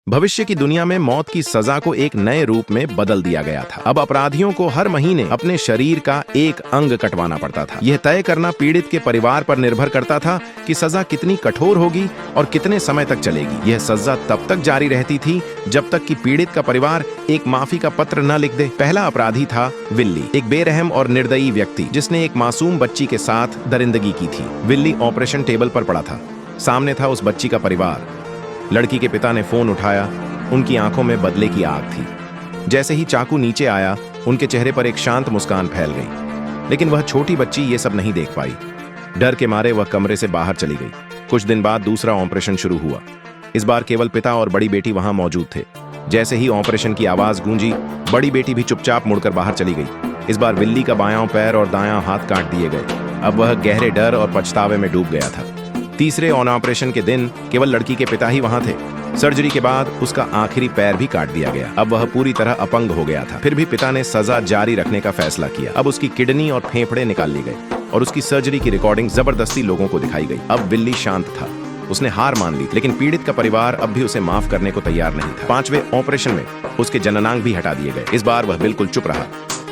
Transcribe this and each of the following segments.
भविष्य की दुनिया में मौत की सजा को एक नए रूप में बदल दिया गया था। अब अपराधियों को हर महीने अपने शरीर का एक अंग कटवाना पड़ता था। यह तय करना पीड़ित के परिवार पर निर्भर करता था कि सजा कितनी कठोर होगी और कितने समय तक चलेगी। यह सजा तब तक जारी रहती थी जब तक कि पीड़ित का परिवार एक माफी का पत्र न लिख दे। पहला अपराधी था विल्ली, एक बेरहम और निर्दयी व्यक्ति जिसने एक मासूम बच्ची के साथ दरिंदगी की थी। विल्ली ऑपरेशन टेबल पर पड़ा था। सामने था उस बच्ची का परिवार। लड़की के पिता ने फोन उठाया। उनकी आंखों में बदले की आग थी। जैसे ही चाकू नीचे आया, उनके चेहरे पर एक शांत मुस्कान फैल गई। लेकिन वह छोटी बच्ची ये सब नहीं देख पाई। डर के मारे वह कमरे से बाहर चली गई। कुछ दिन बाद दूसरा ऑपरेशन शुरू हुआ। इस बार केवल पिता और बड़ी बेटी वहां मौजूद थे। जैसे ही ऑपरेशन की आवाज गूंजी, बड़ी बेटी भी चुपचाप मुड़कर बाहर चली गई। इस बार विल्ली का बायां पैर और दायां हाथ काट दिए गए। अब वह गहरे डर और पछतावे में डूब गया था। तीसरे ऑपरेशन के दिन केवल लड़की के पिता ही वहां थे। सर्जरी के बाद उसका आखिरी पैर भी काट दिया गया। अब वह पूरी तरह अपंग हो गया था। फिर भी पिता ने सजा जारी रखने का फैसला किया। अब उसकी किडनी और फेफड़े निकाल ली गई और उसकी सर्जरी की रिकॉर्डिंग जबरदस्ती लोगों को दिखाई गई। अब विल्ली शांत था। उसने हार मान ली, लेकिन पीड़ित का परिवार अब भी उसे माफ करने को तैयार नहीं था। पांचवें ऑपरेशन में उसके जननांग भी हटा दिए गए। इस बार वह बिल्कुल चुप रहा।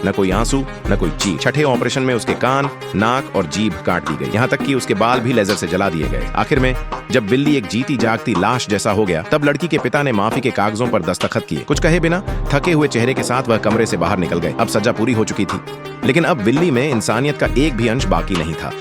न कोई आंसू, न कोई चीख। छठे ऑपरेशन में उसके कान, नाक और जीभ काट दी गई। यहाँ तक कि उसके बाल भी लेजर से जला दिए गए। आखिर में जब विल्ली एक जीती जागती लाश जैसा हो गया, तब लड़की के पिता ने माफी के कागजों पर दस्तखत किए। कुछ कहे बिना थके हुए चेहरे के साथ वह कमरे से बाहर निकल गए। अब सजा पूरी हो चुकी थी, लेकिन अब विल्ली में इंसानियत का एक भी अंश बाकी नहीं था।